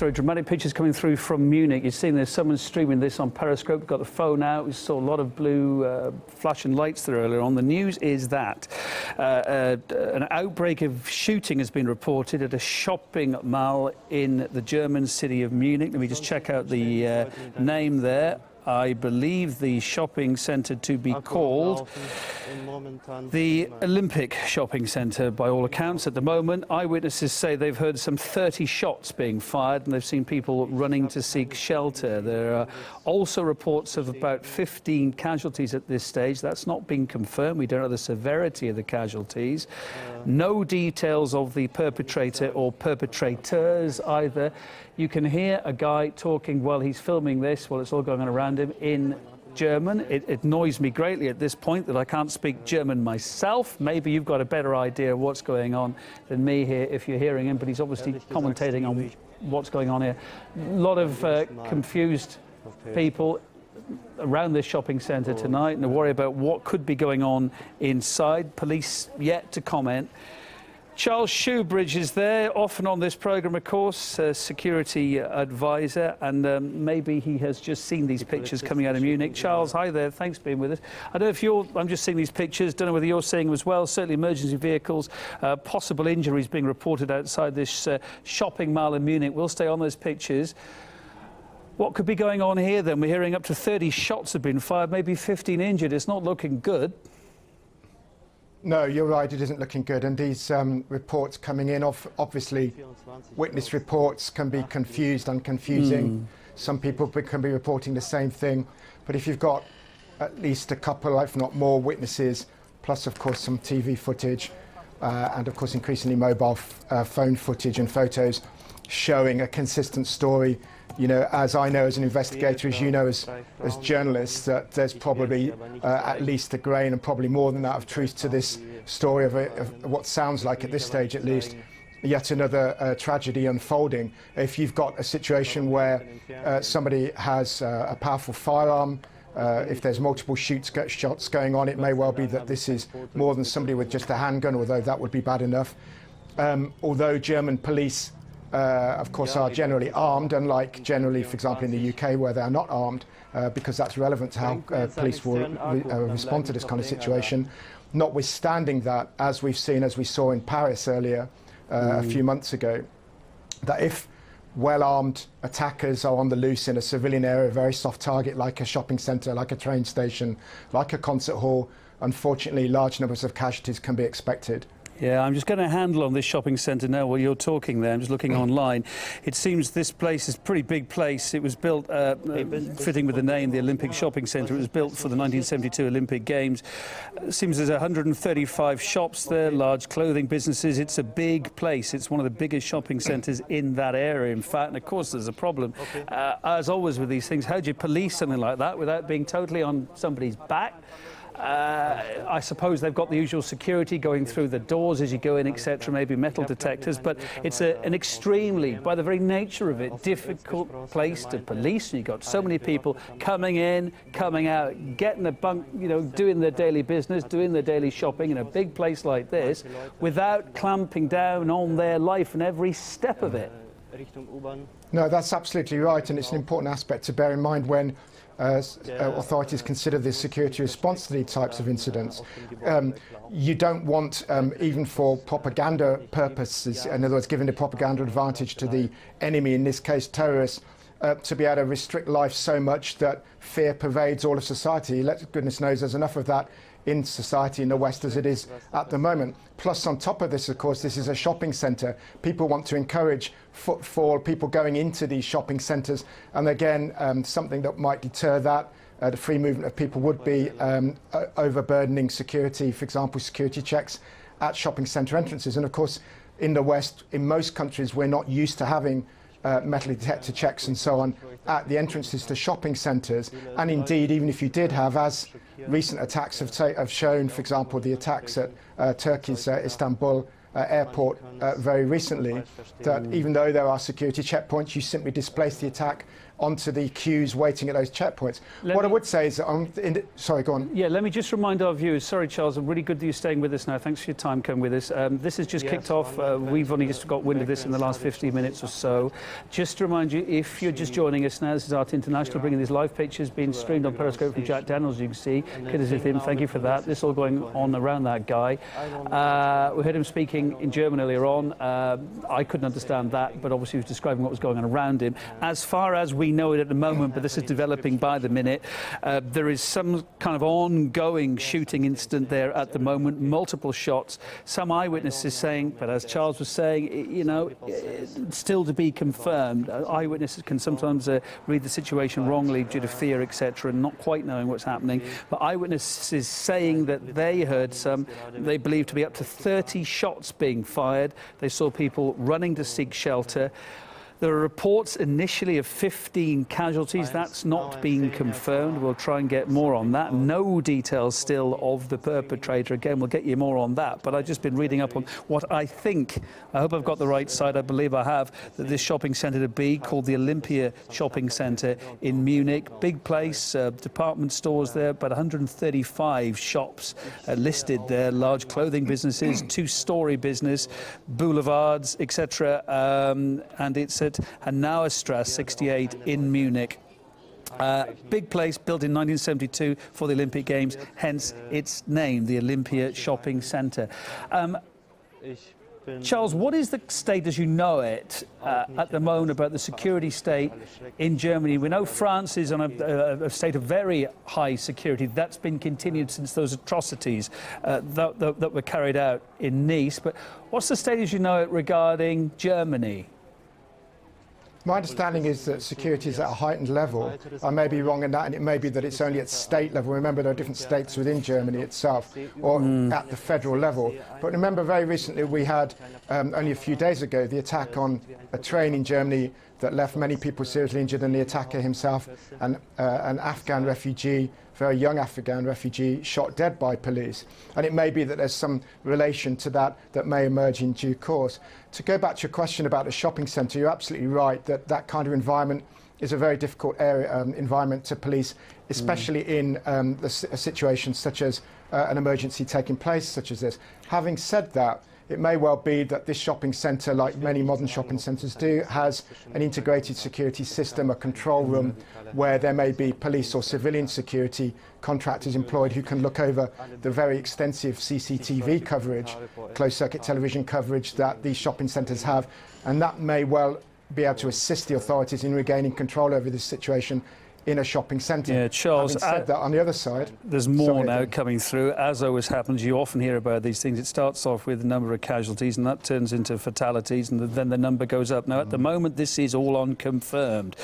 story. Dramatic pictures coming through from Munich. You've seen there's someone streaming this on Periscope. Got the phone out. We saw a lot of blue flashing lights there earlier on. The news is that an outbreak of shooting has been reported at a shopping mall in the German city of Munich. Let me just check out the name there. I believe the shopping centre to be called the Olympic shopping centre by all accounts at the moment. Eyewitnesses say they've heard some 30 shots being fired and they've seen people running to seek shelter. There are also reports of about 15 casualties at this stage. That's not been confirmed. We don't know the severity of the casualties. No details of the perpetrator or perpetrators either. You can hear a guy talking while he's filming this, while it's all going on around him, in German. It annoys me greatly at this point that I can't speak German myself. Maybe you've got a better idea of what's going on than me here if you're hearing him, but he's obviously commentating on what's going on here. A lot of confused people around this shopping centre tonight and a worry about what could be going on inside. Police yet to comment. Charles Shoebridge is there, often on this programme, of course, security advisor, and maybe he has just seen these pictures coming out of Munich. Charles, hi there, thanks for being with us. I don't know if you're, I'm just seeing these pictures, don't know whether you're seeing them as well, certainly emergency vehicles, possible injuries being reported outside this shopping mall in Munich. We'll stay on those pictures. What could be going on here then? We're hearing up to 30 shots have been fired, maybe 15 injured. It's not looking good. No, you're right, it isn't looking good, and these reports coming in, obviously witness reports can be confused and confusing. Some people can be reporting the same thing, but if you've got at least a couple, if not more, witnesses, plus of course some TV footage, and of course increasingly mobile phone footage and photos showing a consistent story. You know, as I know as an investigator, as you know as journalists, that there's probably at least a grain and probably more than that of truth to this story of what sounds like, at this stage at least, yet another tragedy unfolding. If you've got a situation where somebody has a powerful firearm, if there's multiple shots going on, it may well be that this is more than somebody with just a handgun, although that would be bad enough. Although German police of course are generally armed, unlike generally, for example, in the UK where they are not armed, because that's relevant to how police will respond to this kind of situation. Notwithstanding that, as we saw in Paris earlier a few months ago, that if well-armed attackers are on the loose in a civilian area, a very soft target like a shopping centre, like a train station, like a concert hall, unfortunately large numbers of casualties can be expected. Yeah, I'm just getting a handle on this shopping centre now while you're talking there. I'm just looking online. It seems this place is a pretty big place. It was built, fitting with the name, the Olympic Shopping Centre. It was built for the 1972 Olympic Games. It seems there's 135 shops there, large clothing businesses. It's a big place. It's one of the biggest shopping centres in that area, in fact. And of course, there's a problem. As always with these things, how do you police something like that without being totally on somebody's back? I suppose they've got the usual security going through the doors as you go in, etc., maybe metal detectors, but it's an extremely, by the very nature of it, difficult place to police. You've got so many people coming in, coming out, getting a bunk, you know, doing their daily business, doing their daily shopping in a big place like this, without clamping down on their life and every step of it. No, that's absolutely right, and it's an important aspect to bear in mind when authorities consider the security response to these types of incidents. You don't want, even for propaganda purposes, in other words, giving a propaganda advantage to the enemy, in this case terrorists, to be able to restrict life so much that fear pervades all of society. Let goodness knows there's enough of that in society in the West as it is at the moment. Plus, on top of this, of course, this is a shopping centre. People want to encourage footfall, people going into these shopping centres, and again, something that might deter that, the free movement of people, would be overburdening security, for example, security checks at shopping centre entrances. And of course, in the West, in most countries, we're not used to having metal detector checks and so on at the entrances to shopping centres. And indeed, even if you did have, as recent attacks have shown, for example, the attacks at Turkey's Istanbul airport very recently, that even though there are security checkpoints, you simply displace the attack onto the queues waiting at those checkpoints. What I would say is that sorry, go on. Yeah, let me just remind our viewers, sorry Charles, I'm really good that you're staying with us now. Thanks for your time coming with us. This has just kicked off. We've only just got wind of this in the last 15 minutes or so. Just to remind you, if you're just joining us now, this is Art International bringing these live pictures being streamed on Periscope from Jack Daniels, you can see. Courtesy of him, thank you for that. This all going on around that guy. We heard him speaking in German earlier on. I couldn't understand that, but obviously he was describing what was going on around him. As far as we know it at the moment, but this is developing by the minute, there is some kind of ongoing shooting incident there at the moment, multiple shots. Some eyewitnesses saying, but as Charles was saying, you know, still to be confirmed. Eyewitnesses can sometimes read the situation wrongly due to fear, etc., and not quite knowing what's happening. But eyewitnesses saying that they heard some, they believe to be up to 30 shots being fired. They saw people running to seek shelter. There are reports initially of 15 casualties. That's not been confirmed. We'll try and get more on that. No details still of the perpetrator. Again, we'll get you more on that. But I've just been reading up on what I think, I hope I've got the right side, I believe I have, that this shopping centre to be called the Olympia shopping centre in Munich. Big place, department stores there, but 135 shops listed there, large clothing businesses, two-storey business, boulevards, etc. And it's at Hanauer Strasse 68 in Munich. Big place, built in 1972 for the Olympic Games, hence its name, the Olympia Shopping Centre. Charles, what is the state as you know it at the moment about the security state in Germany? We know France is on a state of very high security. That's been continued since those atrocities that were carried out in Nice. But what's the state as you know it regarding Germany? My understanding is that security is at a heightened level. I may be wrong in that, and it may be that it's only at state level. Remember, there are different states within Germany itself, or at the federal level. But remember, very recently we had, only a few days ago, the attack on a train in Germany that left many people seriously injured, and the attacker himself, an Afghan refugee, very young Afghan refugee, shot dead by police. And it may be that there's some relation to that that may emerge in due course. To go back to your question about the shopping centre, you're absolutely right that that kind of environment is a very difficult environment to police, especially in a situation such as an emergency taking place, such as this. Having said that, it may well be that this shopping centre, like many modern shopping centres do, has an integrated security system, a control room, where there may be police or civilian security contractors employed who can look over the very extensive CCTV coverage, closed-circuit television coverage that these shopping centres have, and that may well be able to assist the authorities in regaining control over this situation in a shopping centre. Yeah, Charles, having said that, on the other side, there's more now coming through. As always happens, you often hear about these things. It starts off with a number of casualties, and that turns into fatalities, and then the number goes up. Now, at the moment, this is all unconfirmed.